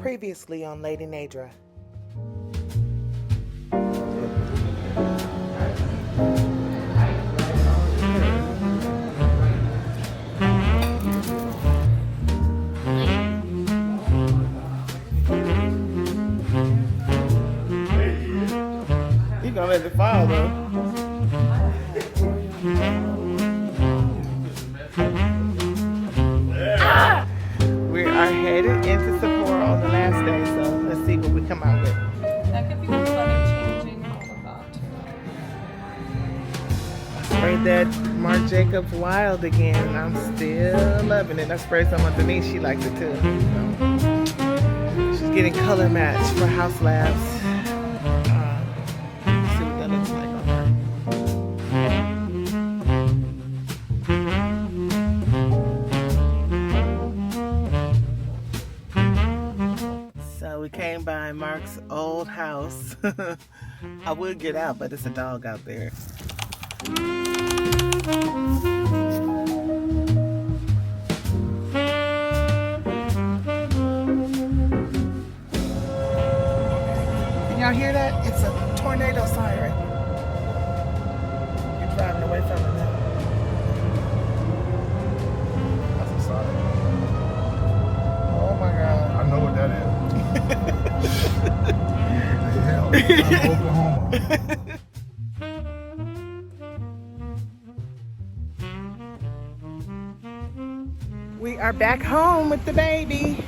Previously on Lady Nadra. You gonna let it fall though. We are headed into Sephora on the last day, so let's see what we come out with. That could be the weather changing all about. I sprayed that Marc Jacobs Wild again. I'm still loving it. I sprayed some on Denise. She likes it too. So she's getting color matched for House Labs. Let's see what that looks like on her. So we came by Mark's old house. I would get out, but it's a dog out there. Can y'all hear that? It's a tornado siren. You're driving away from it now. That's a sign. Oh my God. I know what that is. What the hell? I'm Oklahoma. We are back home with the baby.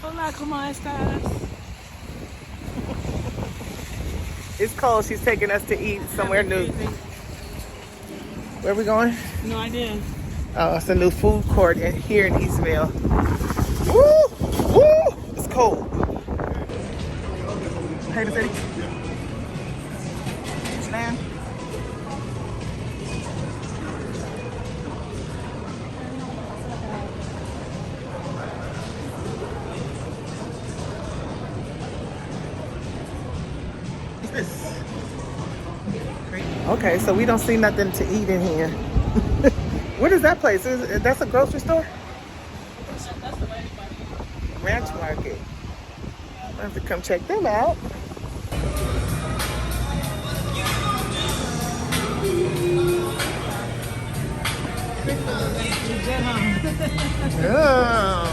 Hola, ¿cómo estás? It's cold. She's taking us to eat somewhere new. Where are we going? No idea. Oh, it's a new food court here in Eastville. Woo! Woo! It's cold. Hey, the city. Man. What's this? Okay, so we don't see nothing to eat in here. What is that place? That's a grocery store? That's the way to Ranch Market. I have to come check them out. Yeah.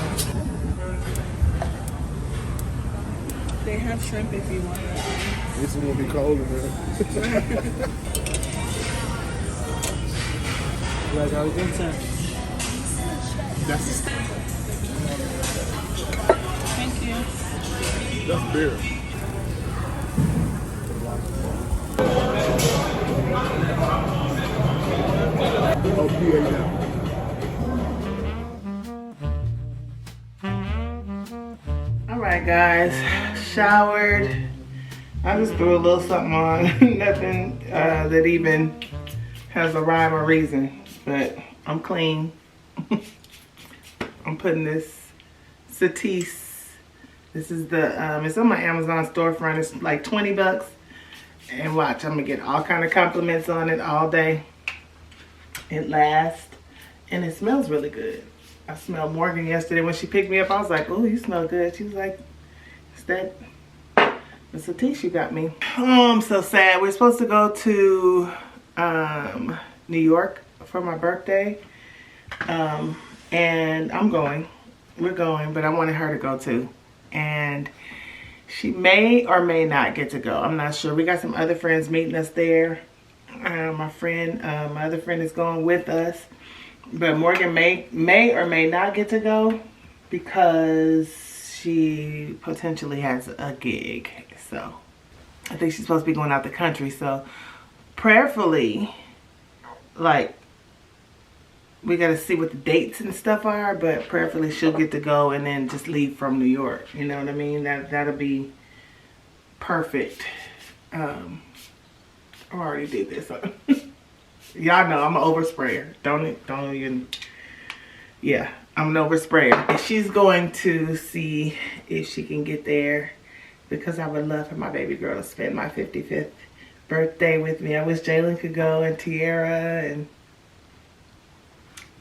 They have shrimp if you want it. This is gonna be cold in there. Like I was inside. That's Thank you. that's beer. Oh, PA. All right, guys. Showered. I just threw a little something on. Nothing that even has a rhyme or reason. But I'm clean. I'm putting this Satisse. This is the, it's on my Amazon storefront. It's like 20 bucks. And watch, I'm gonna get all kind of compliments on it all day. It lasts. And it smells really good. I smelled Morgan yesterday when she picked me up. I was like, oh, you smell good. She was like, is that the Satisse you got me? Oh, I'm so sad. We're supposed to go to New York for my birthday. And I'm going. We're going, but I wanted her to go too. And she may or may not get to go. I'm not sure. We got some other friends meeting us there. My other friend is going with us. But Morgan may or may not get to go because she potentially has a gig. So I think she's supposed to be going out the country. So prayerfully, like, we got to see what the dates and stuff are, but prayerfully she'll get to go and then just leave from New York. You know what I mean? That'll be perfect. I already did this. Y'all know I'm an oversprayer. Don't even. Yeah, I'm an oversprayer. And she's going to see if she can get there because I would love for my baby girl to spend my 55th birthday with me. I wish Jalen could go and Tiara and,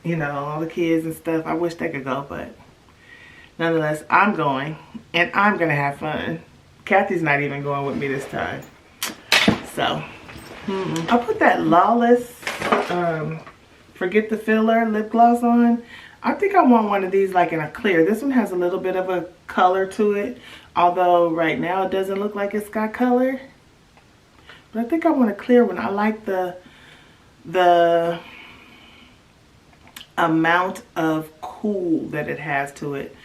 you know, all the kids and stuff. I wish they could go, but nonetheless, I'm going, and I'm gonna have fun. Kathy's not even going with me this time. So, I'll put that Lawless Forget the Filler lip gloss on. I think I want one of these like in a clear. This one has a little bit of a color to it, although right now it doesn't look like it's got color. But I think I want a clear one. I like the amount of cool that it has to it.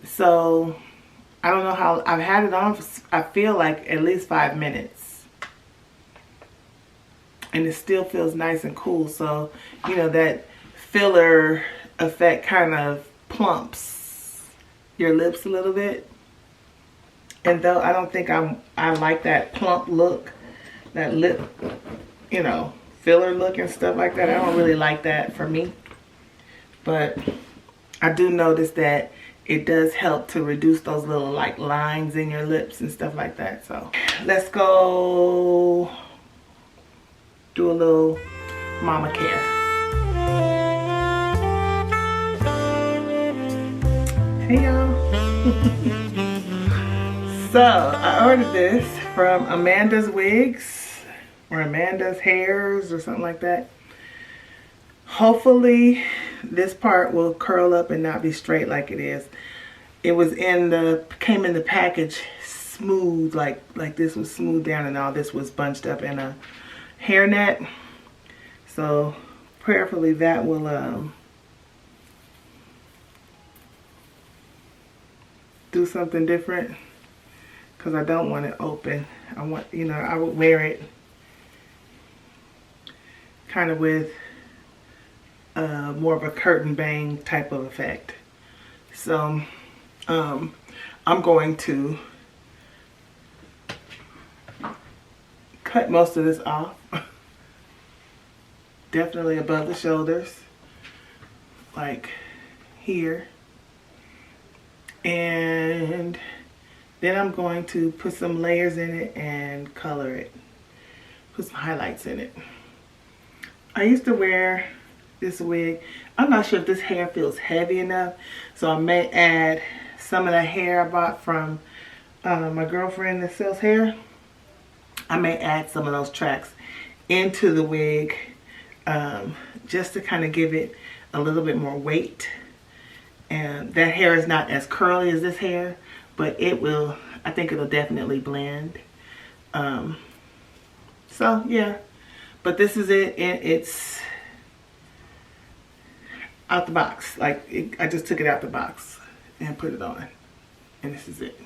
So I don't know how, I've had it on for, I feel like at least 5 minutes, and it still feels nice and cool. So you know, that filler effect kind of plumps your lips a little bit. And though I don't think I like that plump look, that lip, you know, filler look and stuff like that, I don't really like that for me. But I do notice that it does help to reduce those little like lines in your lips and stuff like that. So let's go do a little mama care. Hey y'all. So I ordered this from Amanda's Wigs or Amanda's Hairs or something like that. Hopefully this part will curl up and not be straight like it is. It was came in the package smooth, like this was smooth down and all this was bunched up in a hairnet. So prayerfully that will do something different, because I don't want it open. I want, you know, I would wear it kind of with more of a curtain bang type of effect. So I'm going to cut most of this off, definitely above the shoulders, like here. And then I'm going to put some layers in it and color it. Put some highlights in it. I used to wear this wig. I'm not sure if this hair feels heavy enough, so I may add some of the hair I bought from my girlfriend that sells hair. I may add some of those tracks into the wig just to kind of give it a little bit more weight. And that hair is not as curly as this hair, but it will, I think it'll definitely blend. So yeah, but this is it, and it's out the box. I just took it out the box and put it on, and this is it.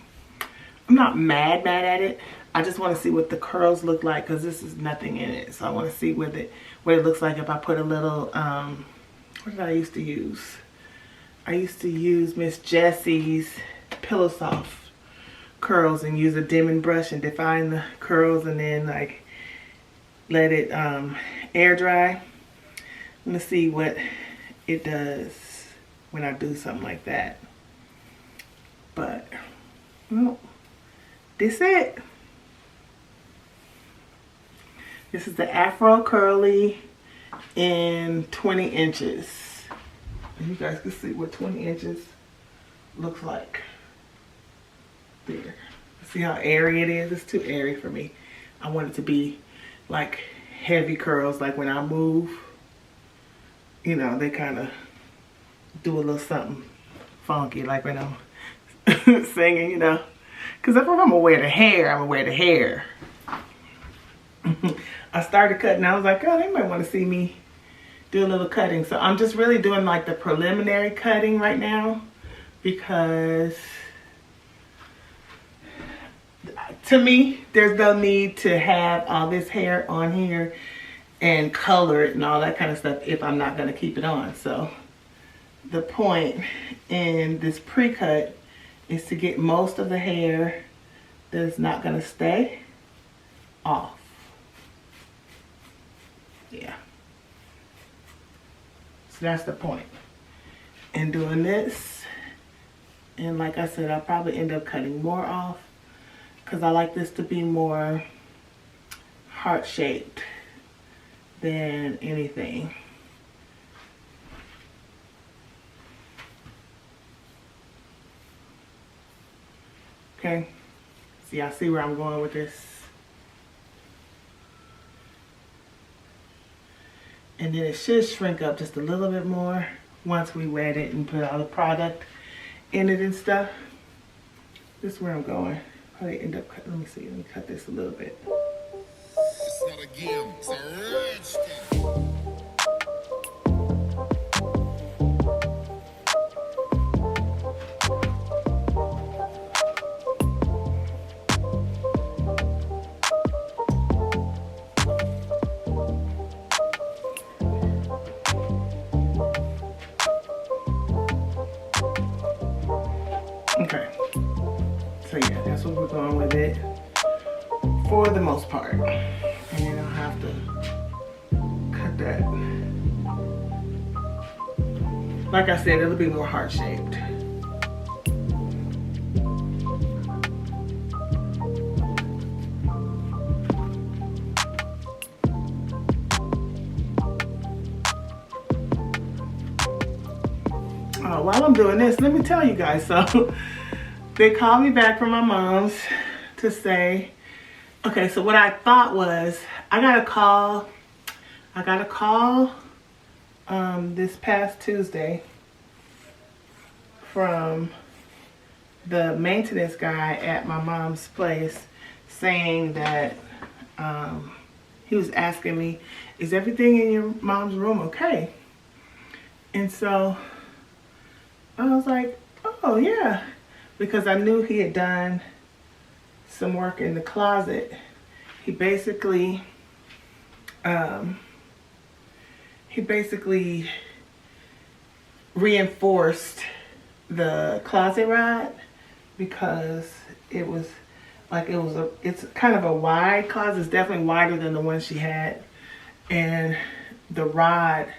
I'm not mad at it. I just want to see what the curls look like, because this is nothing in it. So I want to see what it looks like if I put a little, what did I used to use? I used to use Miss Jessie's Pillow Soft curls and use a dimming brush and define the curls, and then like let it air dry. Let's see what it does when I do something like that. But well, this is it. This is the Afro Curly in 20 inches. And you guys can see what 20 inches looks like. There. See how airy it is? It's too airy for me. I want it to be like heavy curls, like when I move, you know, they kind of do a little something funky, like when I'm singing, you know. Because if I'm going to wear the hair, I'm going to wear the hair. I started cutting. I was like, oh, they might want to see me do a little cutting. So I'm just really doing like the preliminary cutting right now, because to me, there's no need to have all this hair on here and color it and all that kind of stuff if I'm not going to keep it on. So the point in this pre-cut is to get most of the hair that's not going to stay off. Yeah. So that's the point in doing this. And like I said, I'll probably end up cutting more off, because I like this to be more heart-shaped than anything. Okay, so y'all see where I'm going with this. And then it should shrink up just a little bit more once we wet it and put all the product in it and stuff. This is where I'm going. Probably end up let me see, let me cut this a little bit. It's not a game, it's a rich thing. Okay, so yeah, that's what we're going with it for the most part. And then I'll have to cut that. Like I said, it'll be more heart-shaped. While I'm doing this, let me tell you guys, so they called me back from my mom's to say, okay, so what I thought was, I got a call this past Tuesday from the maintenance guy at my mom's place saying that he was asking me, is everything in your mom's room okay? And so I was like, oh yeah, because I knew he had done some work in the closet. He basically reinforced the closet rod because it's kind of a wide closet. It's definitely wider than the one she had, and the rod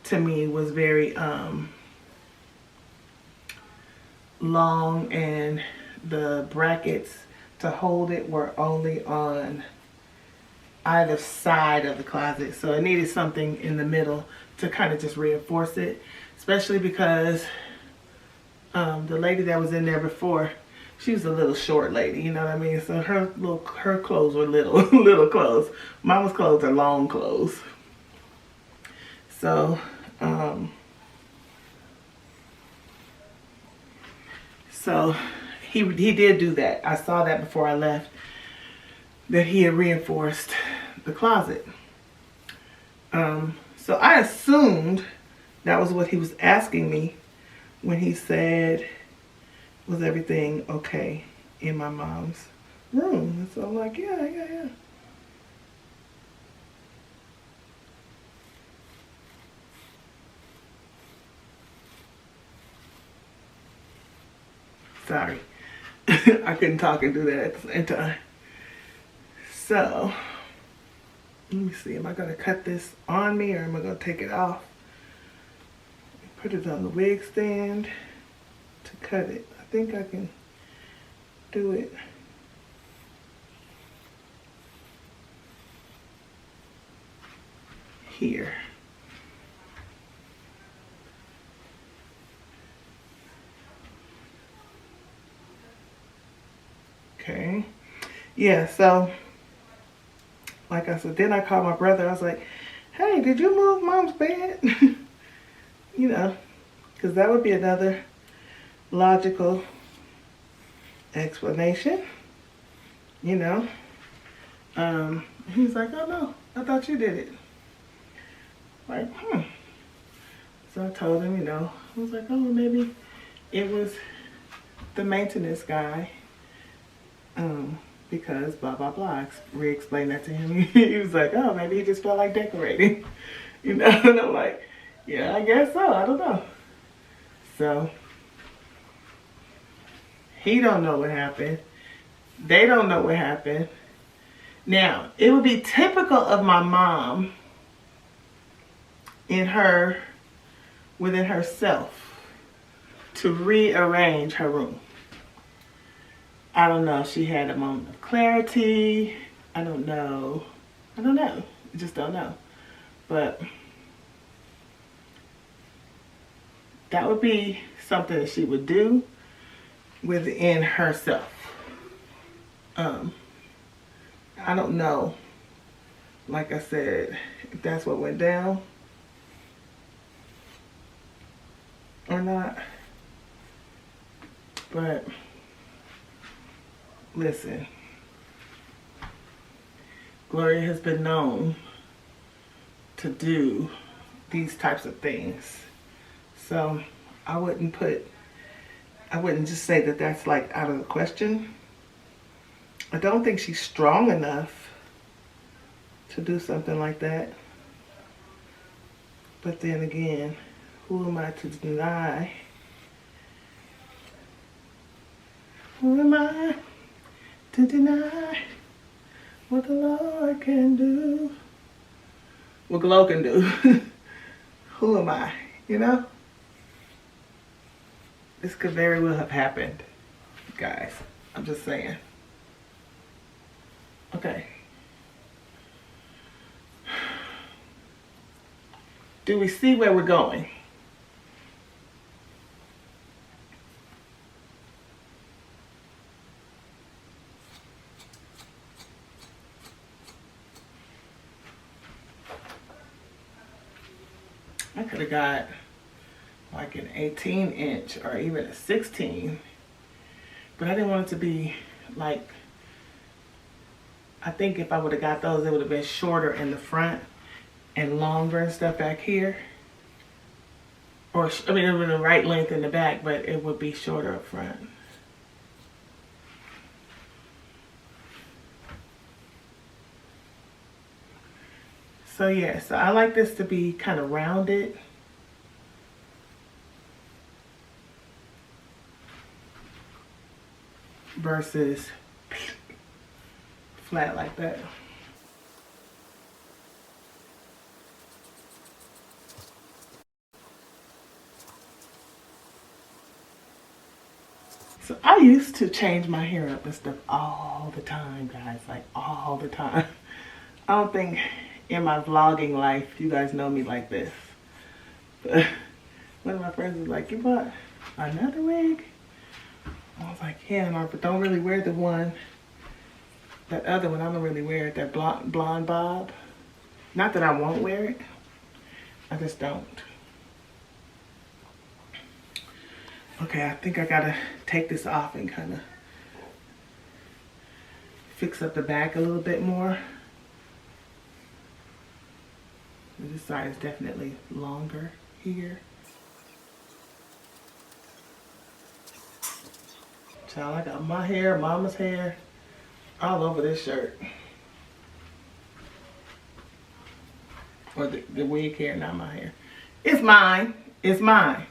to me was very long, and the brackets to hold it were only on either side of the closet, so it needed something in the middle to kind of just reinforce it, especially because the lady that was in there before, she was a little short lady, you know what I mean? So her clothes were little clothes. Mama's clothes are long clothes. So he did do that. I saw that before I left, that he had reinforced the closet. So I assumed that was what he was asking me when he said, was everything okay in my mom's room? And so I'm like, yeah. Sorry. I couldn't talk and do that at the same time. So, let me see. Am I going to cut this on me or am I going to take it off? Put it on the wig stand to cut it. I think I can do it. Here. Okay. Yeah, so like I said, then I called my brother. I was like, hey, did you move mom's bed? You know, because that would be another logical explanation, you know. He's like, oh no, I thought you did it. Like, So I told him, you know, I was like, oh, maybe it was the maintenance guy. Because blah, blah, blah. I re-explained that to him. He was like, oh, maybe he just felt like decorating. You know, and I'm like, yeah, I guess so. I don't know. So, he don't know what happened. They don't know what happened. Now, it would be typical of my mom within herself to rearrange her room. I don't know if she had a moment of clarity. I don't know. I just don't know. But that would be something that she would do within herself. I don't know, like I said, if that's what went down or not. But listen, Gloria has been known to do these types of things. So I wouldn't just say that that's like out of the question. I don't think she's strong enough to do something like that. But then again, who am I to deny? Who am I to deny what the Lord can do? What Glow can do. Who am I? You know? This could very well have happened, guys. I'm just saying. Okay. Do we see where we're going? I could have got like an 18-inch or even a 16, but I didn't want it to be like, I think if I would have got those, it would have been shorter in the front and longer and stuff back here. Or, I mean, it would have been the right length in the back, but it would be shorter up front. So yeah, so I like this to be kind of rounded. Versus flat like that. So I used to change my hair up and stuff all the time, guys, like all the time. I don't think in my vlogging life you guys know me like this. But one of my friends was like, you bought another wig? I was like, yeah, and I don't really wear the one, that other one, I don't really wear it, that blonde bob. Not that I won't wear it, I just don't. Okay, I think I gotta take this off and kind of fix up the back a little bit more. This side is definitely longer here. Child, I got my hair, mama's hair, all over this shirt. Or the wig hair, not my hair. It's mine. It's mine.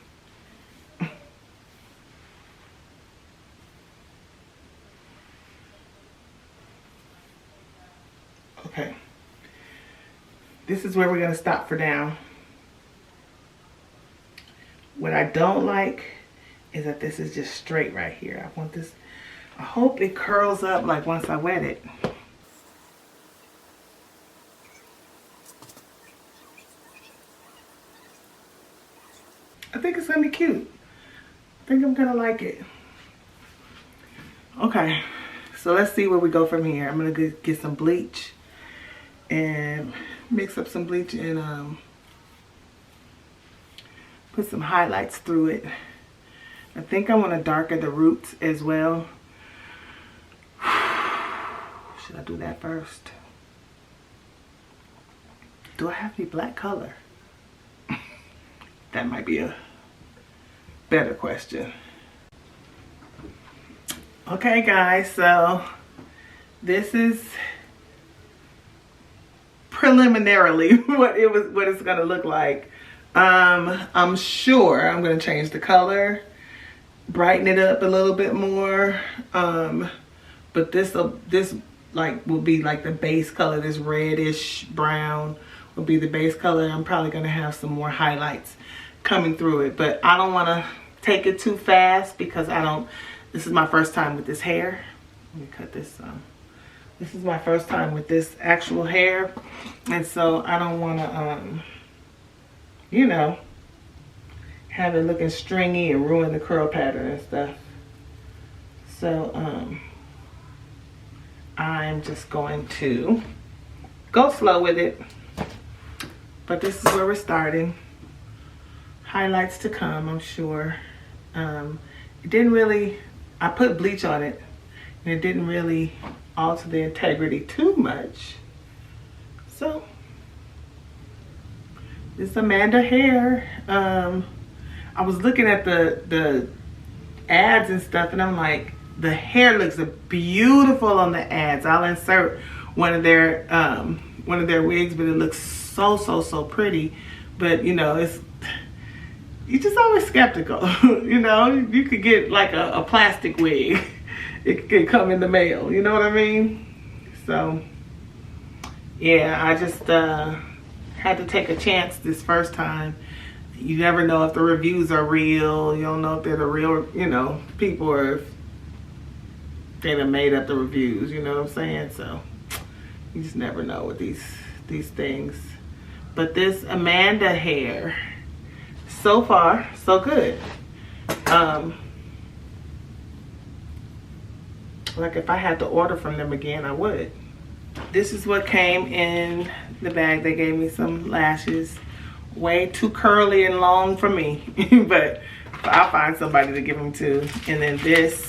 Okay. This is where we're going to stop for now. What I don't like is that this is just straight right here. I want this, I hope it curls up like once I wet it. I think it's gonna be cute. I think I'm gonna like it. Okay, so let's see where we go from here. I'm gonna get some bleach and mix up some bleach and put some highlights through it. I think I want to darken the roots as well. Should I do that first? Do I have any black color? That might be a better question. Okay guys, so this is preliminarily what it's gonna look like. I'm sure I'm gonna change the color, brighten it up a little bit more, but this like will be like the base color. This reddish brown will be the base color. I'm probably gonna have some more highlights coming through it, but I don't want to take it too fast because this is my first time with this hair. Let me cut this. This is my first time with this actual hair, and so I don't want to you know, have it looking stringy and ruin the curl pattern and stuff. So I'm just going to go slow with it. But this is where we're starting. Highlights to come, I'm sure. It didn't really, I put bleach on it, and it didn't really alter the integrity too much. So, it's Amanda hair. I was looking at the ads and stuff, and I'm like, the hair looks beautiful on the ads. I'll insert one of their wigs, but it looks so pretty. But you know, you're just always skeptical. You know, you could get like a plastic wig. It could come in the mail. You know what I mean? So yeah, I just had to take a chance this first time. You never know if the reviews are real. You don't know if they're the real, you know, people, or if they done made up the reviews. You know what I'm saying? So you just never know with these things. But this Amanda hair, so far so good. Like if I had to order from them again, I would. This is what came in the bag. They gave me some lashes, way too curly and long for me, but I'll find somebody to give them to. And then this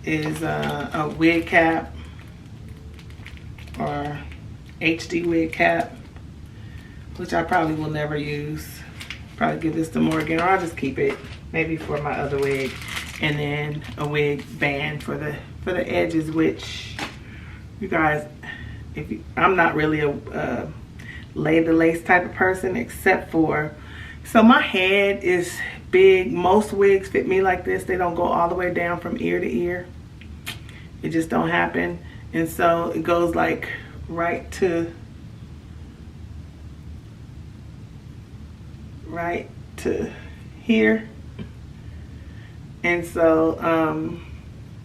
is a wig cap, or HD wig cap, which I probably will never use. Probably give this to Morgan, or I'll just keep it maybe for my other wig. And then a wig band for the edges, which you guys, I'm not really a lay the lace type of person, except for, so my head is big. Most wigs fit me like this. They don't go all the way down from ear to ear. It just don't happen. And so it goes like right to here. And so,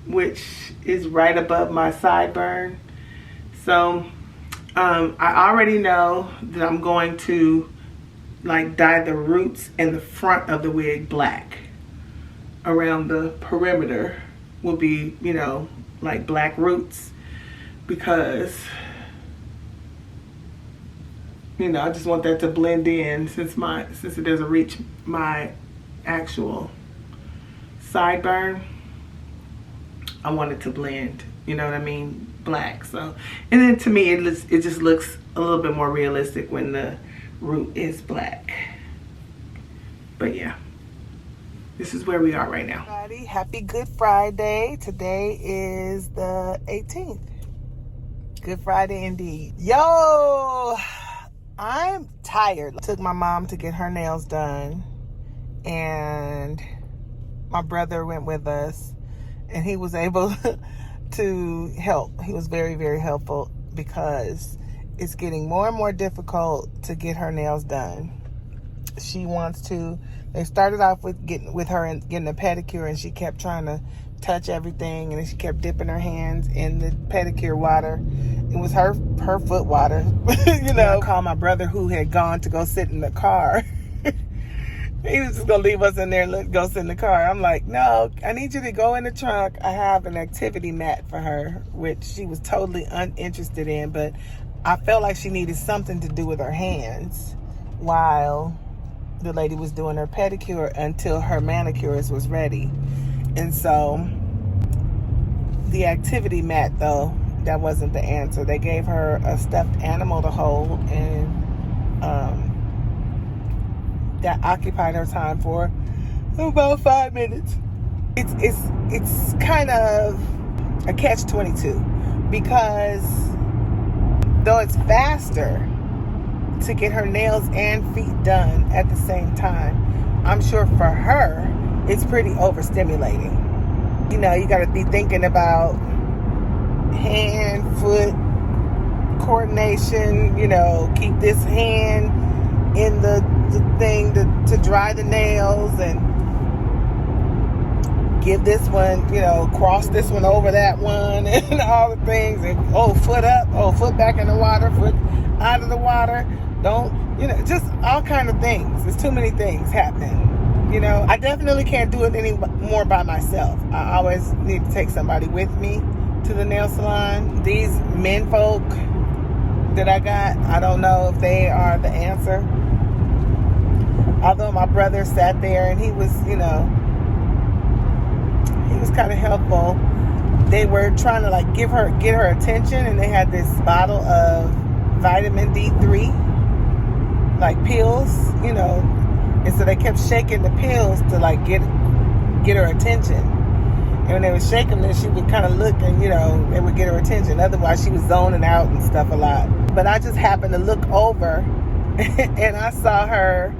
which is right above my sideburn. So, I already know that I'm going to like dye the roots and the front of the wig black. Around the perimeter will be, you know, like black roots, because, you know, I just want that to blend in since it doesn't reach my actual sideburn. I want it to blend, you know what I mean, black. So, and then to me it just looks a little bit more realistic when the root is black. But yeah, this is where we are right now. Happy Good Friday. Today is the 18th. Good Friday indeed. Yo, I'm tired. Took my mom to get her nails done, and my brother went with us, and he was able to help. He was very, very helpful, because it's getting more and more difficult to get her nails done. She wants to, they started off with getting a pedicure, and she kept trying to touch everything, and then she kept dipping her hands in the pedicure water. It was her foot water. You know, I called my brother, who had gone to go sit in the car. He was just gonna leave us in there and go sit in the car. I'm like, no, I need you to go in the trunk. I have an activity mat for her, which she was totally uninterested in, but I felt like she needed something to do with her hands while the lady was doing her pedicure until her manicurist was ready. And so the activity mat, though, that wasn't the answer. They gave her a stuffed animal to hold, and that occupied her time for about 5 minutes. It's kind of a catch-22, because though it's faster to get her nails and feet done at the same time, I'm sure for her it's pretty overstimulating. You know, you got to be thinking about hand, foot coordination, you know, keep this hand in the thing to dry the nails, and give this one, you know, cross this one over that one, and all the things, and foot up, foot back in the water, foot out of the water, don't, you know, just all kind of things. There's too many things happening, you know. I definitely can't do it any more by myself. I always need to take somebody with me, to the nail salon. These men folk that I got, I don't know if they are the answer. Although my brother sat there and he was, you know, he was kind of helpful. They were trying to like get her attention, and they had this bottle of vitamin D3, like pills, you know, and so they kept shaking the pills to like get her attention. And when they would shake them, then she would kind of look, and you know, they would get her attention. Otherwise, she was zoning out and stuff a lot. But I just happened to look over, and I saw her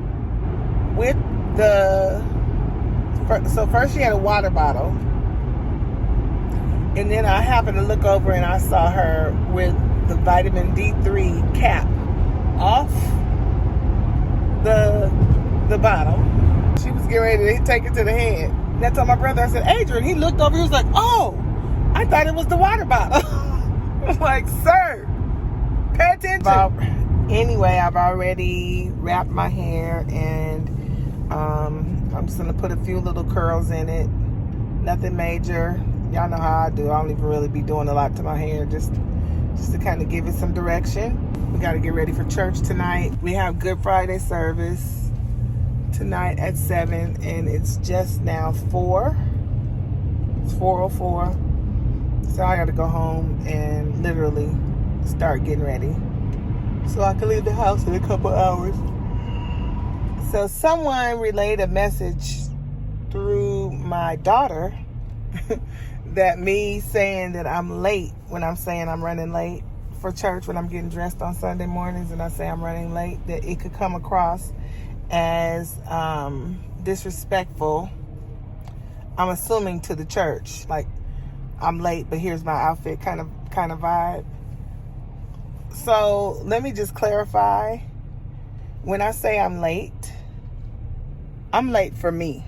with so first she had a water bottle, and then I happened to look over and I saw her with the vitamin D3 cap off the bottle. She was getting ready to take it to the head. And I told my brother, I said, Adrian, he looked over, he was like, oh, I thought it was the water bottle. I'm like, sir, pay attention. Anyway, I've already wrapped my hair, and I'm just gonna put a few little curls in it. Nothing major. Y'all know how I do. I don't even really be doing a lot to my hair, just to kind of give it some direction. We got to get ready for church tonight. We have Good Friday service tonight at 7, and it's just now 4. It's 4:04. So I got to go home and literally start getting ready so I can leave the house in a couple hours. So someone relayed a message through my daughter that me saying that I'm late, when I'm saying I'm running late for church, when I'm getting dressed on Sunday mornings and I say I'm running late, that it could come across as disrespectful, I'm assuming, to the church. Like, I'm late, but here's my outfit kind of vibe. So let me just clarify. When I say I'm late for me.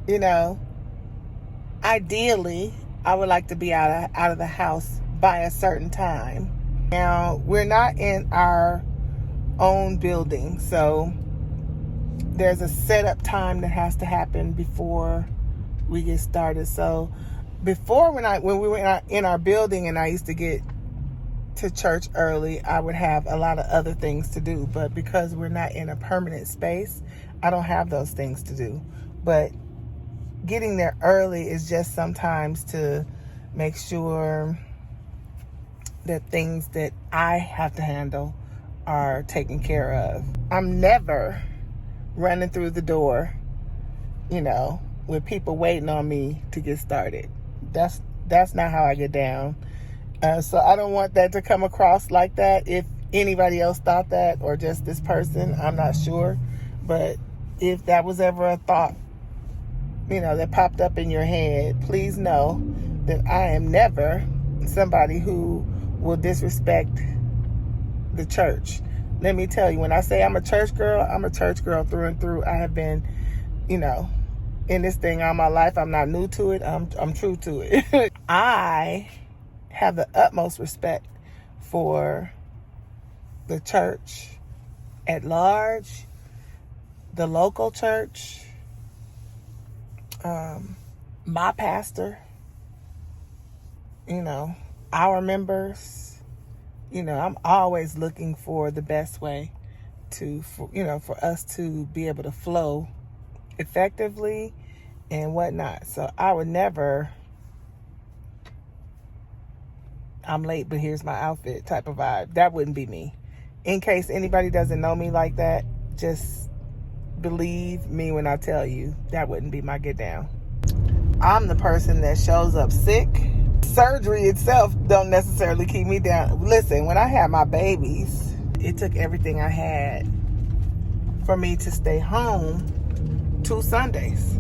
You know, ideally, I would like to be out of the house by a certain time. Now, we're not in our own building, so there's a setup time that has to happen before we get started. So before, when we were in our building and I used to get to church early, I would have a lot of other things to do. But because we're not in a permanent space, I don't have those things to do. But getting there early is just sometimes to make sure that things that I have to handle are taken care of. I'm never running through the door, you know, with people waiting on me to get started. That's not how I get down. So I don't want that to come across like that. If anybody else thought that, or just this person, I'm not sure. But if that was ever a thought, you know, that popped up in your head, please know that I am never somebody who will disrespect the church. Let me tell you, when I say I'm a church girl through and through. I have been, you know, in this thing all my life. I'm not new to it. I'm true to it. I have the utmost respect for the church at large, the local church, my pastor, you know, our members. You know, I'm always looking for the best way for us to be able to flow effectively and whatnot. So I would never, I'm late, but here's my outfit type of vibe. That wouldn't be me. In case anybody doesn't know me like that, just believe me when I tell you that wouldn't be my get down. I'm the person that shows up sick. Surgery itself don't necessarily keep me down. Listen, when I had my babies, it took everything I had for me to stay home 2 Sundays.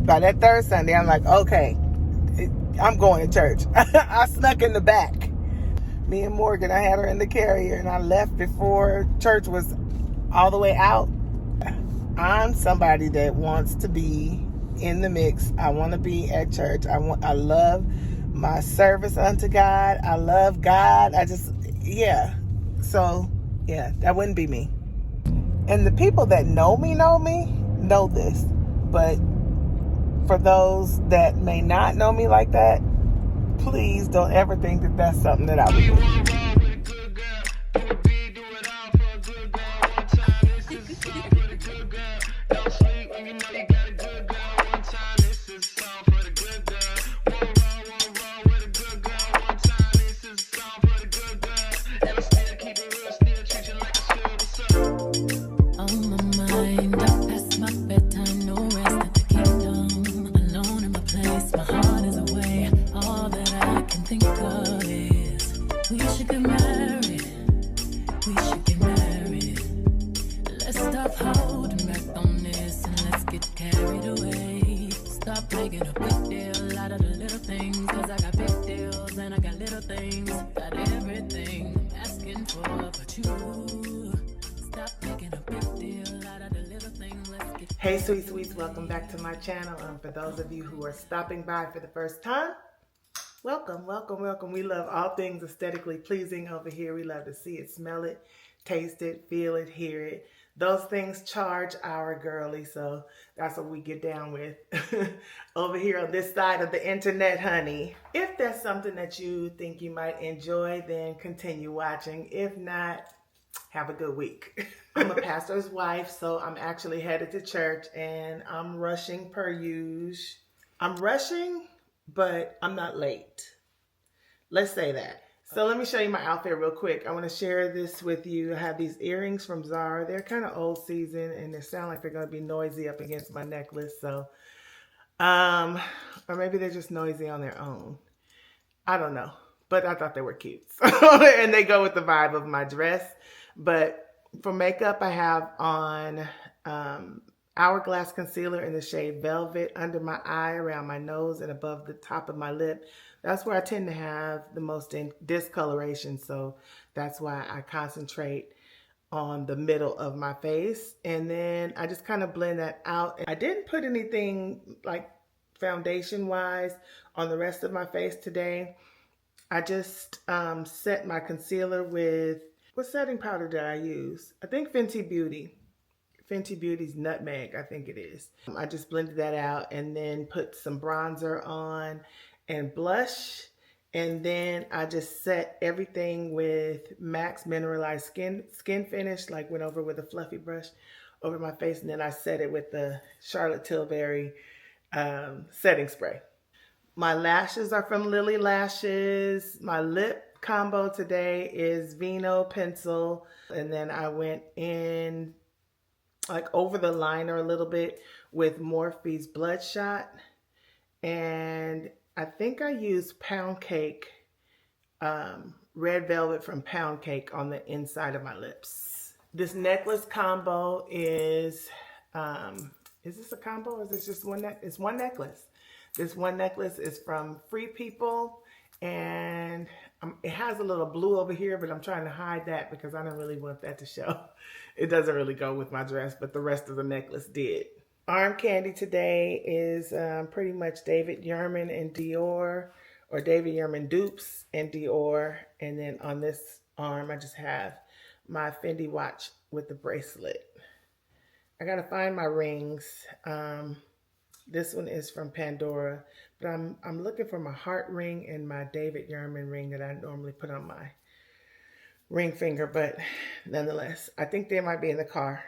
By that 3rd Sunday, I'm like, okay, I'm going to church. I snuck in the back. Me and Morgan, I had her in the carrier, and I left before church was all the way out. I'm somebody that wants to be in the mix. I want to be at church. I love my service unto God. I love God. So, that wouldn't be me. And the people that know me know this. But For those that may not know me like that, please don't ever think that that's something that I would do. Hey sweet sweets, welcome back to my channel. For those of you who are stopping by for the first time, welcome, welcome, welcome. We love all things aesthetically pleasing over here. We love to see it, smell it, taste it, feel it, hear it. Those things charge our girly, so that's what we get down with over here on this side of the internet, honey. If that's something that you think you might enjoy, then continue watching. If not, have a good week. I'm a pastor's wife, so I'm actually headed to church, and I'm rushing per usual. I'm rushing, but I'm not late. Let's say that. So let me show you my outfit real quick. I want to share this with you. I have these earrings from Zara. They're kind of old season, and they sound like they're going to be noisy up against my necklace. So, or maybe they're just noisy on their own. I don't know, but I thought they were cute. And they go with the vibe of my dress. But for makeup, I have on Hourglass concealer in the shade Velvet under my eye, around my nose, and above the top of my lip. That's where I tend to have the most discoloration, so that's why I concentrate on the middle of my face. And then I just kind of blend that out. I didn't put anything like foundation-wise on the rest of my face today. I just set my concealer with, what setting powder did I use? I think Fenty Beauty's Nutmeg, I think it is. I just blended that out and then put some bronzer on and blush. And then I just set everything with MAC's Mineralized Skin Finish, like went over with a fluffy brush over my face. And then I set it with the Charlotte Tilbury setting spray. My lashes are from Lily Lashes. My lip combo today is Vino Pencil. And then I went in like over the liner a little bit with Morphe's Bloodshot. And I think I used Pound Cake, Red Velvet from Pound Cake on the inside of my lips. This necklace combo is this a combo or is this just one necklace? It's one necklace. This one necklace is from Free People, and it has a little blue over here, but I'm trying to hide that because I don't really want that to show. It doesn't really go with my dress, but the rest of the necklace did. Arm candy today is pretty much David Yurman and Dior, or David Yurman dupes and Dior. And then on this arm, I just have my Fendi watch with the bracelet. I gotta find my rings. This one is from Pandora, but I'm looking for my heart ring and my David Yurman ring that I normally put on my ring finger, but nonetheless, I think they might be in the car,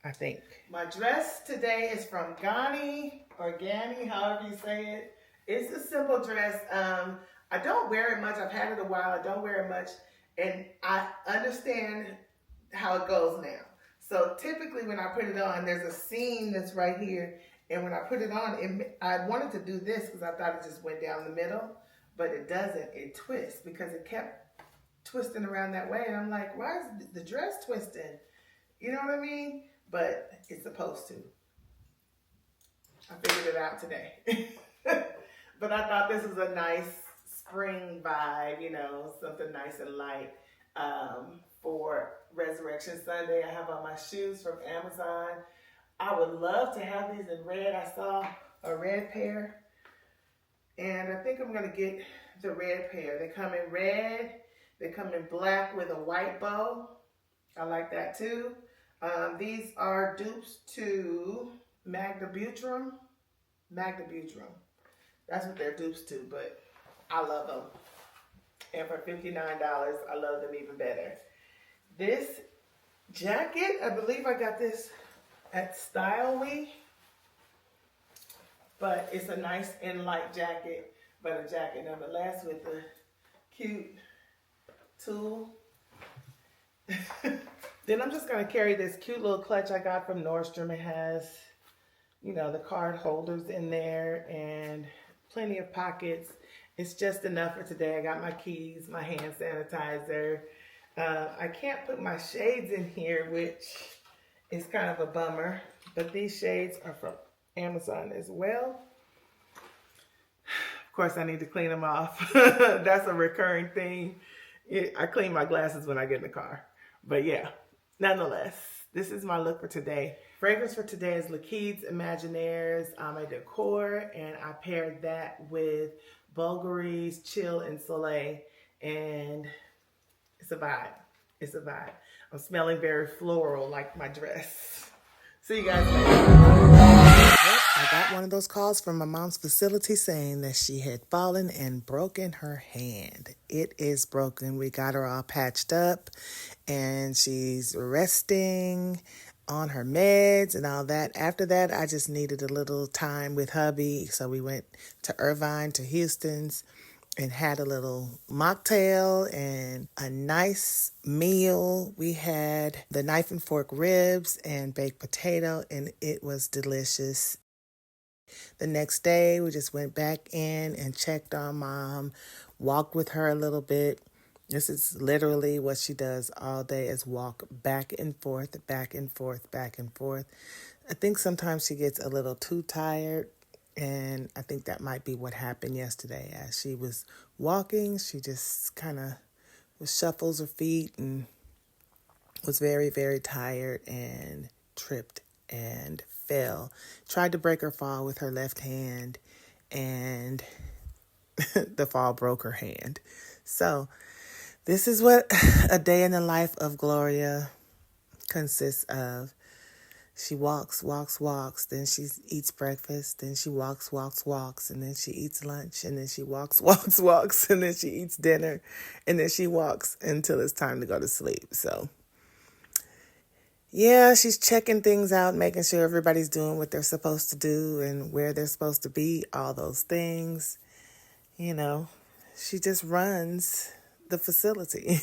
I think. My dress today is from Gani, or Gani, however you say it. It's a simple dress. I don't wear it much. I've had it a while. I don't wear it much, and I understand how it goes now. So typically when I put it on, there's a seam that's right here. And when I put it on, I wanted to do this because I thought it just went down the middle, but it doesn't. It twists because it kept twisting around that way. And I'm like, why is the dress twisting? You know what I mean? But it's supposed to. I figured it out today. But I thought this was a nice spring vibe, you know, something nice and light for Resurrection Sunday. I have on my shoes from Amazon. I would love to have these in red. I saw a red pair, and I think I'm going to get the red pair. They come in red. They come in black with a white bow. I like that too. These are dupes to Magna Butrum. Magnabutrum. That's what they're dupes to, but I love them. And for $59, I love them even better. This jacket, I believe I got this at Style Week, but it's a nice and light jacket, but a jacket nonetheless with a cute tulle. Then I'm just gonna carry this cute little clutch I got from Nordstrom. It has, you know, the card holders in there and plenty of pockets. It's just enough for today. I got my keys, my hand sanitizer. I can't put my shades in here, which is kind of a bummer, but these shades are from Amazon as well. Of course, I need to clean them off. That's a recurring thing. I clean my glasses when I get in the car. But yeah, nonetheless, this is my look for today. Fragrance for today is Laquide's Imaginaires Ame Decor, and I paired that with Bulgari's Chill and Soleil, and it's a vibe. It's a vibe. I'm smelling very floral like my dress. See you guys later. I got one of those calls from my mom's facility saying that she had fallen and broken her hand. It is broken. We got her all patched up and she's resting on her meds and all that. After that, I just needed a little time with hubby. So we went to Irvine, to Houston's, and had a little mocktail and a nice meal. We had the knife and fork ribs and baked potato, and it was delicious. The next day, we just went back in and checked on Mom, walked with her a little bit. This is literally what she does all day, is walk back and forth, back and forth, back and forth. I think sometimes she gets a little too tired, and I think that might be what happened yesterday. As she was walking, she just kind of shuffles her feet and was very, very tired and tripped and fell. Tried to break her fall with her left hand, and the fall broke her hand. So this is what a day in the life of Gloria consists of. She walks, then she eats breakfast, then she walks, and then she eats lunch, and then she walks, and then she eats dinner, and then she walks until it's time to go to sleep. So yeah, she's checking things out, making sure everybody's doing what they're supposed to do and where they're supposed to be, all those things. You know, she just runs the facility.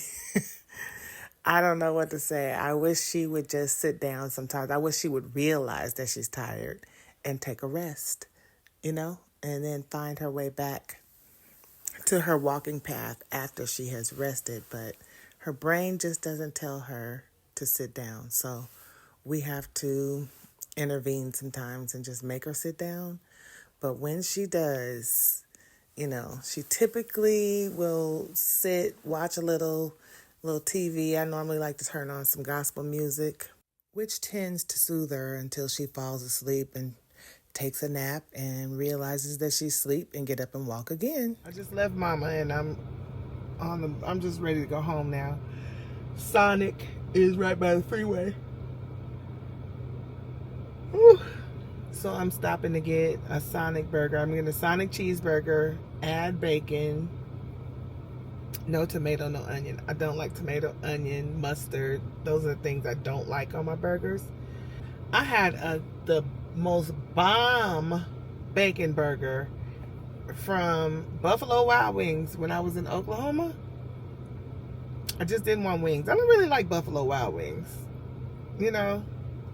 I don't know what to say. I wish she would just sit down sometimes. I wish she would realize that she's tired and take a rest, you know, and then find her way back to her walking path after she has rested. But her brain just doesn't tell her to sit down. So we have to intervene sometimes and just make her sit down. But when she does, you know, she typically will sit, watch a little TV. I normally like to turn on some gospel music, which tends to soothe her until she falls asleep and takes a nap and realizes that she's asleep and get up and walk again. I just left Mama and I'm just ready to go home now. Sonic is right by the freeway. Whew. So I'm stopping to get a Sonic burger. I'm getting a Sonic cheeseburger, add bacon. No tomato, no onion. I don't like tomato, onion, mustard. Those are the things I don't like on my burgers. I had the most bomb bacon burger from Buffalo Wild Wings when I was in Oklahoma. I just didn't want wings. I don't really like Buffalo Wild Wings. You know,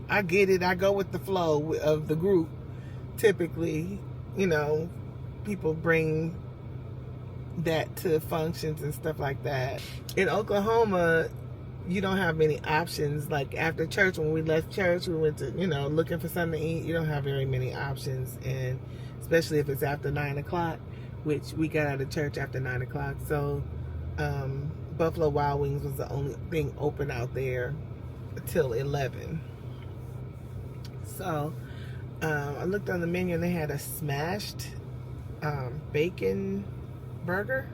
I get it. I go with the flow of the group. Typically, you know, people bring that to functions and stuff like that. In Oklahoma, you don't have many options. Like after church, when we left church, we went to, you know, looking for something to eat. You don't have very many options, and especially if it's after 9 o'clock, which we got out of church after 9 o'clock. So Buffalo Wild Wings was the only thing open out there until 11. So I looked on the menu and they had a smashed bacon burger.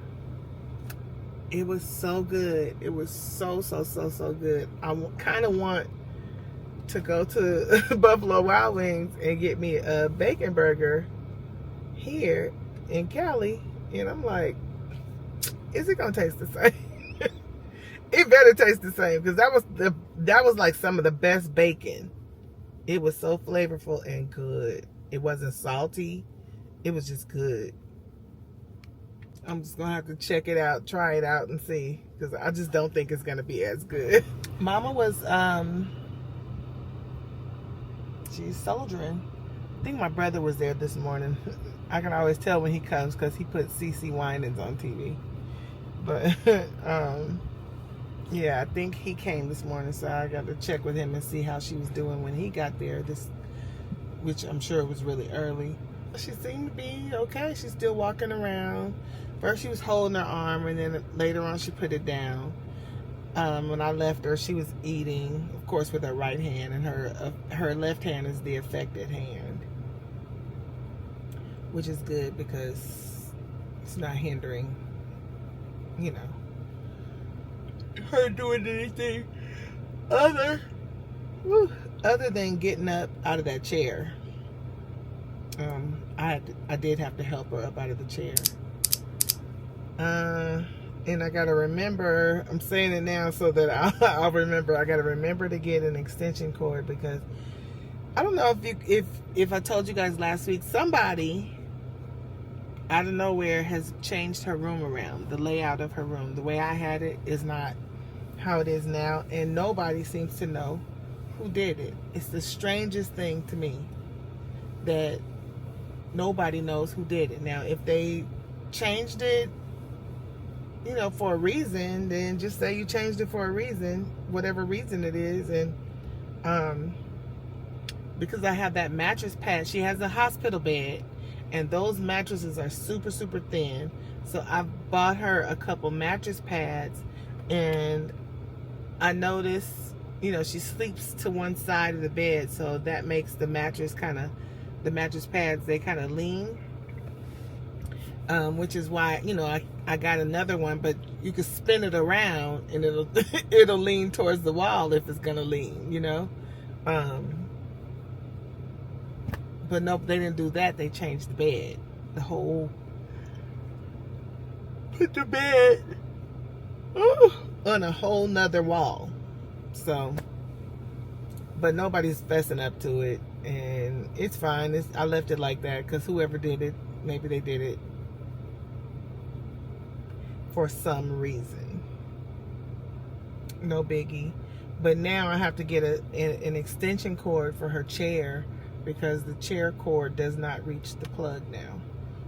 It was so good. It was so good. I kind of want to go to Buffalo Wild Wings and get me a bacon burger here in Cali, and I'm like, is it gonna taste the same? It better taste the same, because that was like some of the best bacon. It was so flavorful and good. It wasn't salty. It was just good. I'm just gonna have to check it out, try it out, and see, because I just don't think it's gonna be as good. Mama was she's soldiering. I think my brother was there this morning. I can always tell when he comes because he put CC Winans on TV. But yeah, I think he came this morning, so I got to check with him and see how she was doing when he got there. Which I'm sure was really early. She seemed to be okay. She's still walking around. First she was holding her arm, and then later on she put it down. When I left her, she was eating, of course, with her right hand, and her left hand is the affected hand, which is good because it's not hindering, you know, her doing anything other than getting up out of that chair. I did have to help her up out of the chair. And I gotta remember, I'm saying it now so that I'll remember. I gotta remember to get an extension cord, because I don't know if I told you guys last week, somebody out of nowhere has changed her room around. The layout of her room, the way I had it, is not how it is now, and nobody seems to know who did it. It's the strangest thing to me that nobody knows who did it. Now, if they changed it, you know, for a reason, then just say you changed it for a reason, whatever reason it is. And because I have that mattress pad, she has a hospital bed, and those mattresses are super, super thin. So I bought her a couple mattress pads, and I noticed, you know, she sleeps to one side of the bed, so that makes the mattress pads, they kind of lean. Which is why, you know, I got another one, but you can spin it around and it'll lean towards the wall if it's gonna lean, you know. But nope, they didn't do that. They changed the bed, put the bed on a whole nother wall. So, but nobody's fessing up to it, and it's fine. I left it like that because whoever did it, maybe they did it for some reason. No biggie. But now I have to get an extension cord for her chair, because the chair cord does not reach the plug now.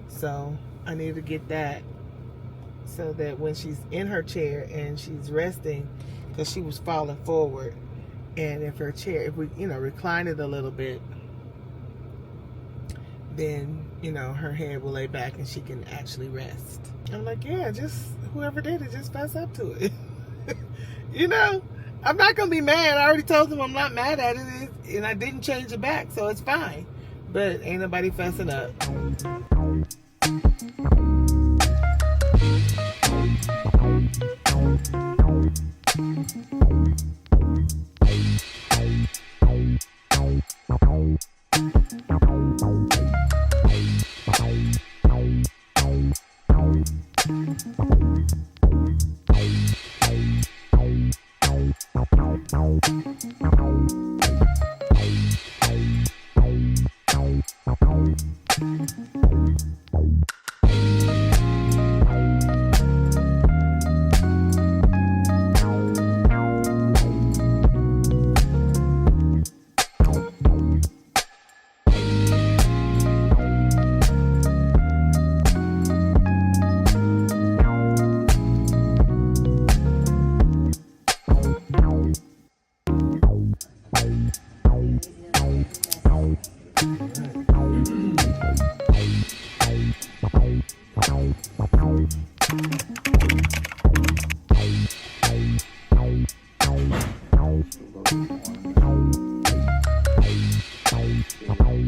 So I need to get that, so that when she's in her chair and she's resting, because she was falling forward, and if we, you know, recline it a little bit, then, you know, her head will lay back and she can actually rest. I'm like, yeah, just whoever did it, just fess up to it. You know, I'm not gonna be mad. I already told them I'm not mad at it, and I didn't change it back, so it's fine. But ain't nobody fessing up.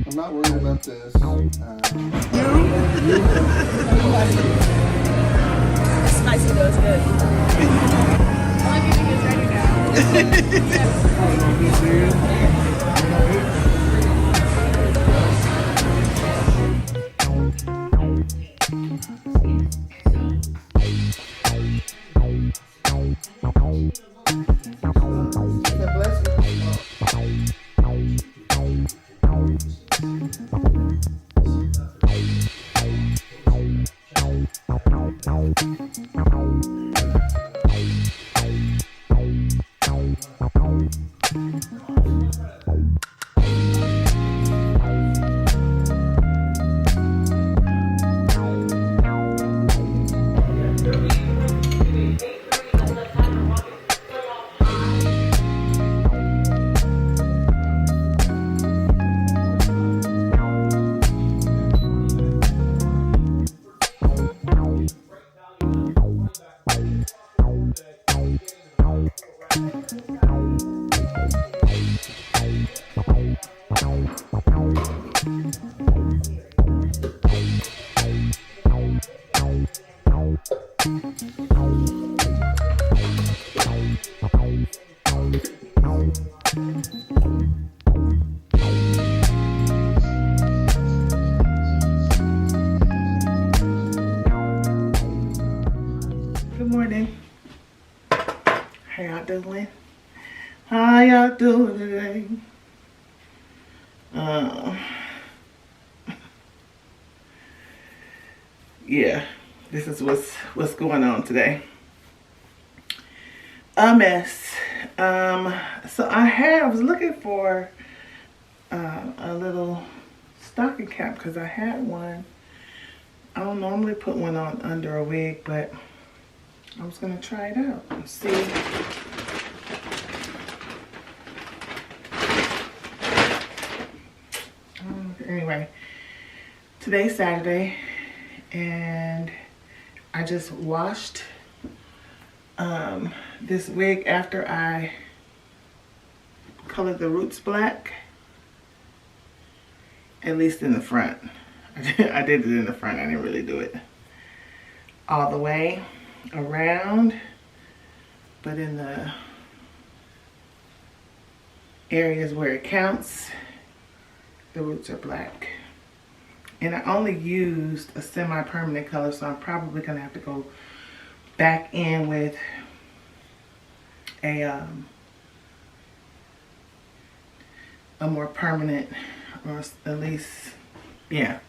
I'm not worried about this. Spicy though, it's good. All everything is ready now. Good morning. How y'all doing? How y'all doing today? Yeah, this is what's going on today. A mess. So I was looking for a little stocking cap because I had one. I don't normally put one on under a wig, but I was gonna try it out and see. Anyway, today's Saturday, and I just washed this wig after I colored the roots black, at least in the front. I did it in the front. I didn't really do it all the way around, but in the areas where it counts, the roots are black. And I only used a semi-permanent color, so I'm probably gonna have to go back in with a more permanent, or at least, yeah,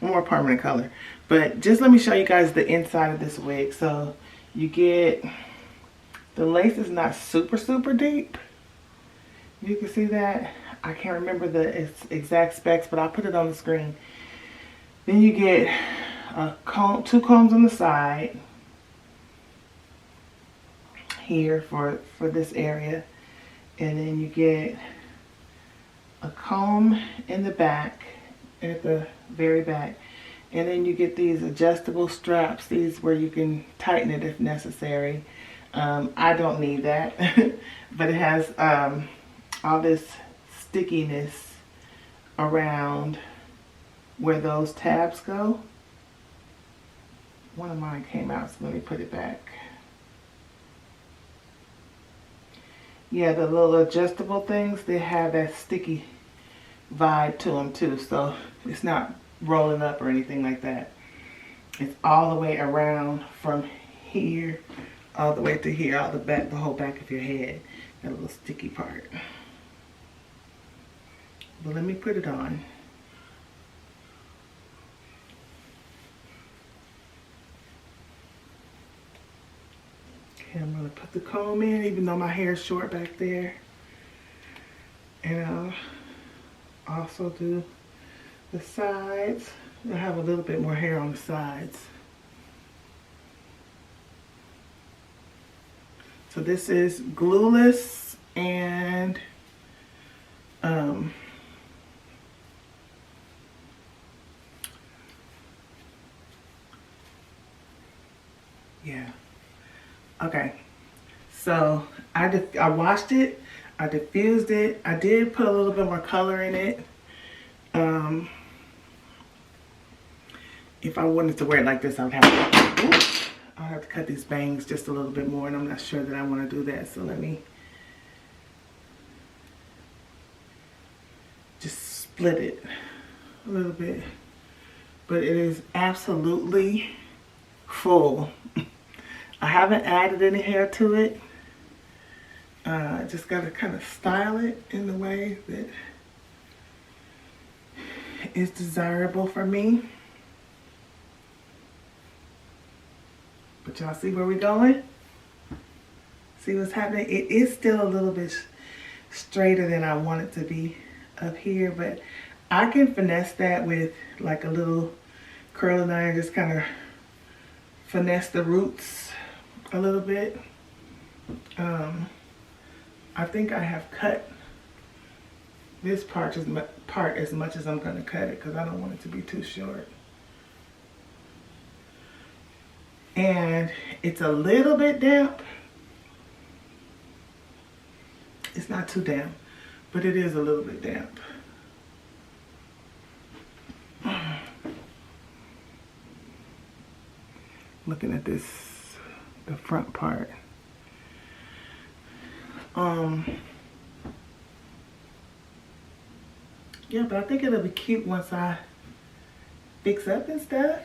a more permanent color. But just let me show you guys the inside of this wig. So you get, the lace is not super deep. You can see that. I can't remember the exact specs, but I'll put it on the screen. Then you get a comb, 2 combs on the side here for this area, and then you get a comb in the back, at the very back, and then you get these adjustable straps, these where you can tighten it if necessary. I don't need that, but it has all this stickiness around where those tabs go. One of mine came out, so let me put it back. Yeah, the little adjustable things, they have that sticky vibe to them too, so it's not rolling up or anything like that. It's all the way around from here all the way to here, all the back, the whole back of your head, that little sticky part. But let me put it on. Okay, I'm gonna put the comb in, even though my hair is short back there. And I'll also do the sides. I have a little bit more hair on the sides. So this is glueless and yeah. Okay. So I washed it. I diffused it. I did put a little bit more color in it. If I wanted to wear it like this, I'd have to cut these bangs just a little bit more, and I'm not sure that I want to do that. So let me just split it a little bit. But it is absolutely full. I haven't added any hair to it. I just got to kind of style it in the way that is desirable for me. But y'all see where we're going? See what's happening? It is still a little bit straighter than I want it to be up here, but I can finesse that with like a little curling iron, just kind of finesse the roots a little bit. I think I have cut this part as much as I'm going to cut it, because I don't want it to be too short. And it's a little bit damp. It's not too damp, but it is a little bit damp. looking at this, the front part. Yeah, but I think it'll be cute once I fix up and stuff.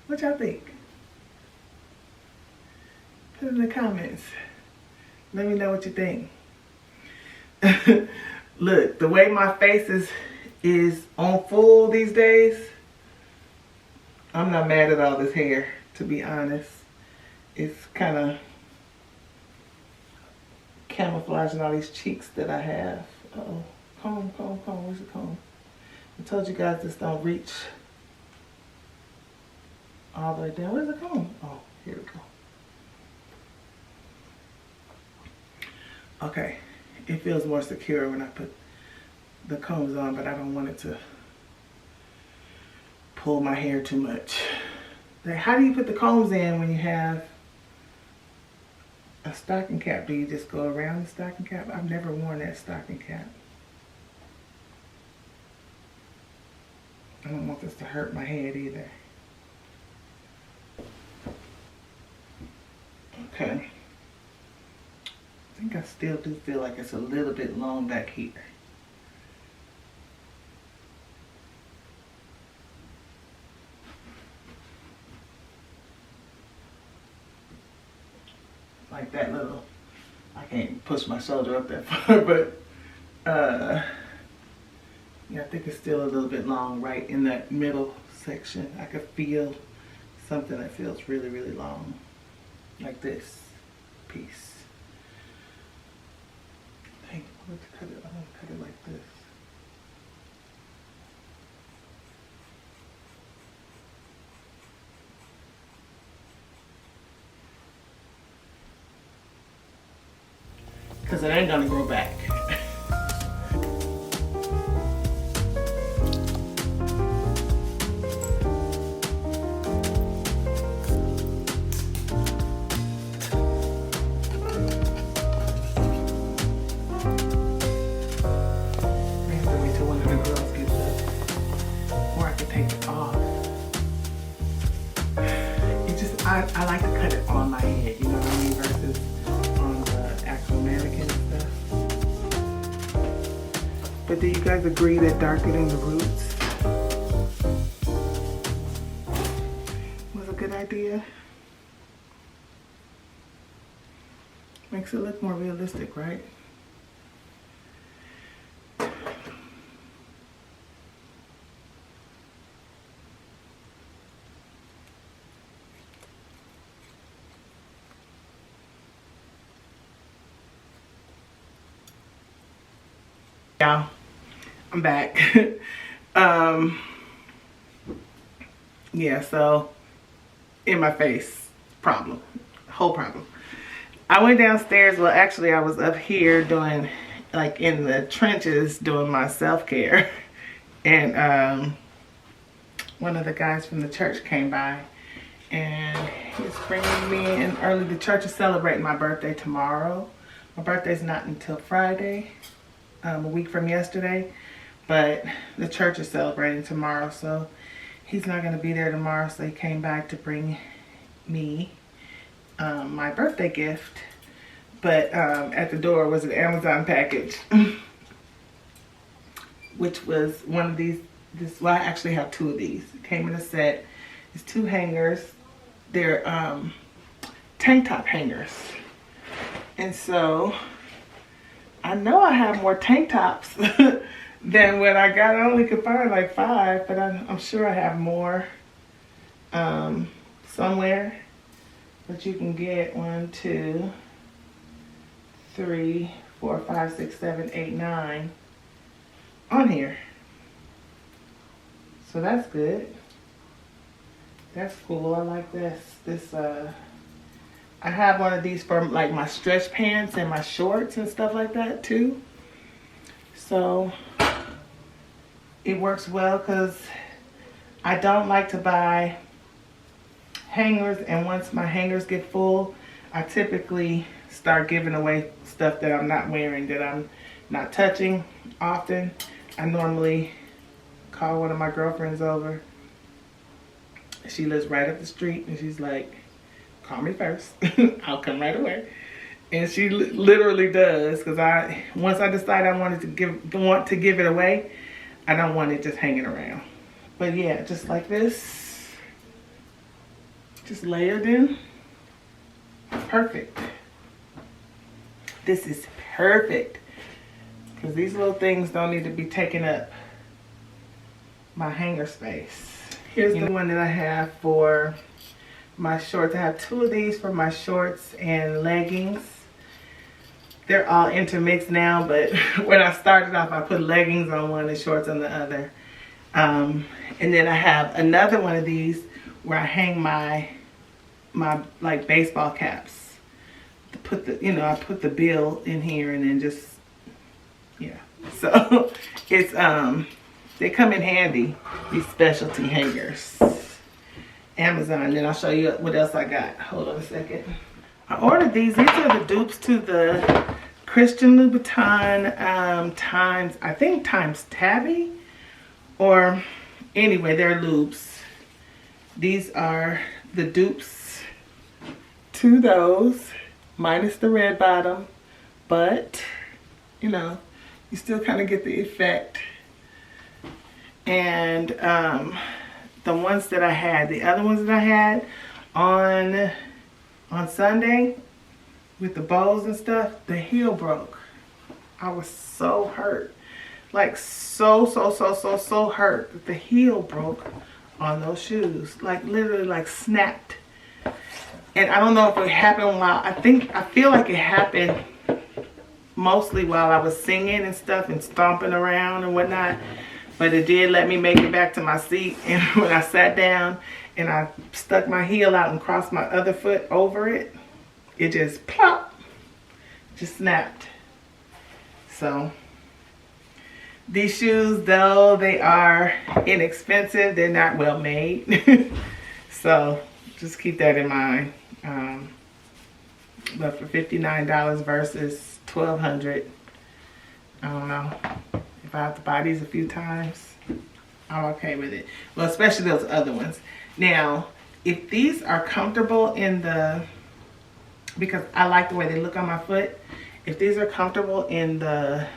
What y'all think? Put it in the comments. Let me know what you think. Look, the way my face is on full these days, I'm not mad at all this hair, to be honest. It's kind of camouflaging all these cheeks that I have. Uh-oh. Comb. Where's the comb? I told you guys this don't reach all the way down. Where's the comb? Oh, here we go. Okay. It feels more secure when I put the combs on, but I don't want it to pull my hair too much. Like, how do you put the combs in when you have a stocking cap? Do you just go around the stocking cap? I've never worn that stocking cap. I don't want this to hurt my head either. Okay. I think I still do feel like it's a little bit long back here. Like that little, I can't push my shoulder up that far, but yeah, I think it's still a little bit long right in that middle section. I could feel something that feels really, really long, like this piece. Dang, I want to cut it. I want to cut it like this. Because it ain't gonna grow back. I like to cut it on my head, you know what I mean, versus on the actual mannequin and stuff. But do you guys agree that darkening the roots was a good idea? Makes it look more realistic, right? Y'all, I'm back. Yeah, so in my face whole problem. I went downstairs. Well, actually I was up here doing, like, in the trenches doing my self-care, and one of the guys from the church came by and he's bringing me in early. The church is celebrating my birthday tomorrow. My birthday's not until Friday. A week from yesterday, but the church is celebrating tomorrow, so he's not going to be there tomorrow, so he came back to bring me my birthday gift. But at the door was an Amazon package, which was one of these. Well, I actually have two of these. It came in a set. It's two hangers. They're tank top hangers, and so I know I have more tank tops than what I got. I only could find like 5, but I'm sure I have more somewhere. But you can get 1, 2, 3, 4, 5, 6, 7, 8, 9 on here. So that's good. That's cool. I like this. I have one of these for like my stretch pants and my shorts and stuff like that too. So it works well because I don't like to buy hangers, and once my hangers get full, I typically start giving away stuff that I'm not wearing, that I'm not touching often. I normally call one of my girlfriends over She lives right up the street, and she's like, call me first. I'll come right away. And she literally does, because once I decide I want to give it away, I don't want it just hanging around. But yeah, just like this, just layered in. Perfect. This is perfect, because these little things don't need to be taking up my hanger space. Here's the one that I have for my shorts. I have 2 of these for my shorts and leggings. They're all intermixed now, but when I started off, I put leggings on one and shorts on the other. And then I have another one of these where I hang my like baseball caps. To put the, I put the bill in here, and then just, yeah. So it's they come in handy, these specialty hangers. Amazon. Then I'll show you what else I got. Hold on a second. I ordered these. These are the dupes to the Christian Louboutin times Tabby. Or anyway, they're loops. These are the dupes to those, minus the red bottom. But, you still kind of get the effect. And the ones that I had, the other ones that I had on Sunday with the bows and stuff, the heel broke. I was so hurt. Like so hurt that the heel broke on those shoes. Like literally like snapped. And I don't know if it happened while, I feel like it happened mostly while I was singing and stuff and stomping around and whatnot. But it did let me make it back to my seat. And when I sat down and I stuck my heel out and crossed my other foot over it, it just plop, just snapped. So these shoes, though they are inexpensive, they're not well made. So just keep that in mind. But for $59 versus $1,200, I don't know. If I have to buy these a few times, I'm okay with it. Well, especially those other ones. Now, if these are comfortable because I like the way they look on my foot, if these are comfortable in the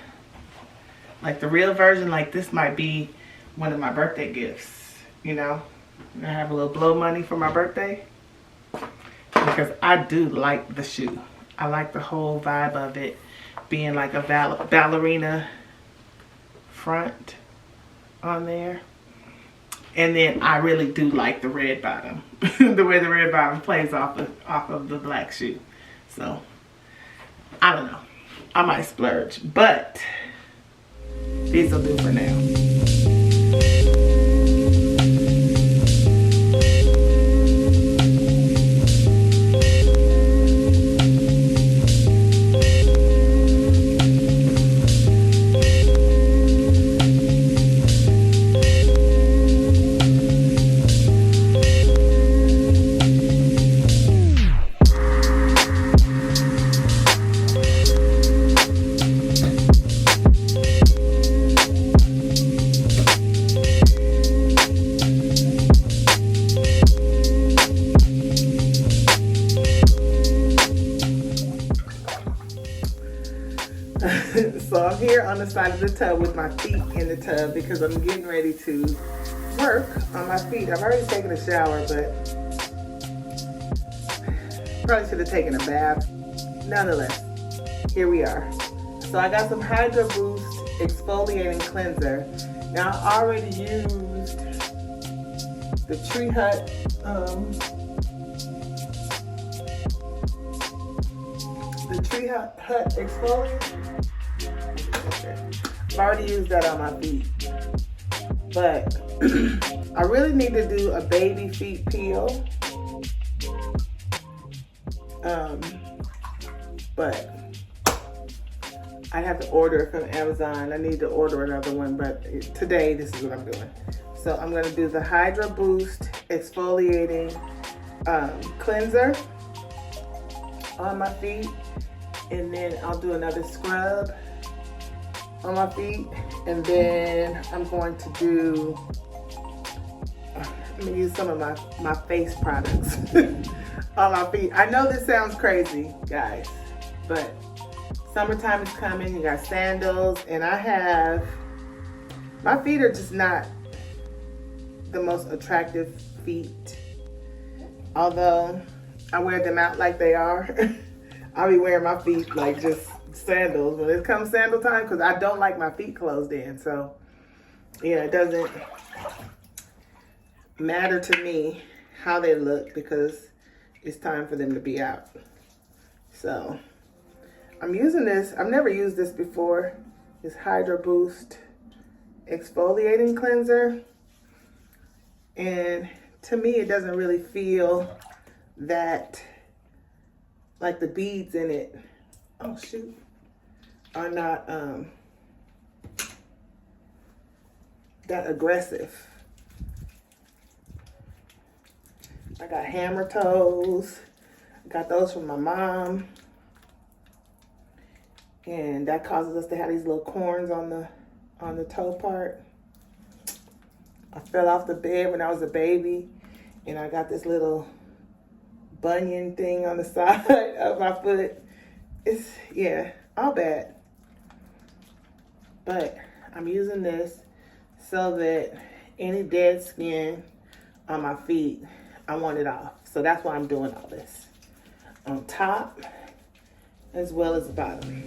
real version, like this might be one of my birthday gifts, I have a little blow money for my birthday, because I do like the shoe. I like the whole vibe of it being like a ballerina front on there. And then I really do like the red bottom. The way the red bottom plays off of the black shoe. So I don't know, I might splurge, but these will do for now. So I'm here on the side of the tub with my feet in the tub because I'm getting ready to work on my feet. I've already taken a shower, but probably should have taken a bath. Nonetheless, here we are. So I got some Hydro Boost exfoliating cleanser. Now I already used the Tree Hut exfoliant. I've already used that on my feet, but I really need to do a baby feet peel. But I have to order it from Amazon. I need to order another one, but today this is what I'm doing. So I'm gonna do the Hydro Boost exfoliating cleanser on my feet, and then I'll do another scrub on my feet, and then I'm going to do I'm gonna use some of my face products on my feet. I know this sounds crazy, guys, but summertime is coming. You got sandals, and my feet are just not the most attractive feet. Although I wear them out like they are. I'll be wearing my feet like just sandals when it comes sandal time, because I don't like my feet closed in. So yeah, it doesn't matter to me how they look because it's time for them to be out. So I'm using this. I've never used this before. It's Hydro Boost exfoliating cleanser, and to me it doesn't really feel that like the beads in it, oh shoot, are not that aggressive. I got hammer toes. I got those from my mom, and that causes us to have these little corns on the toe part. I fell off the bed when I was a baby, and I got this little bunion thing on the side of my foot. It's, yeah, all bad. But I'm using this so that any dead skin on my feet, I want it off. So that's why I'm doing all this. On top as well as the bottom.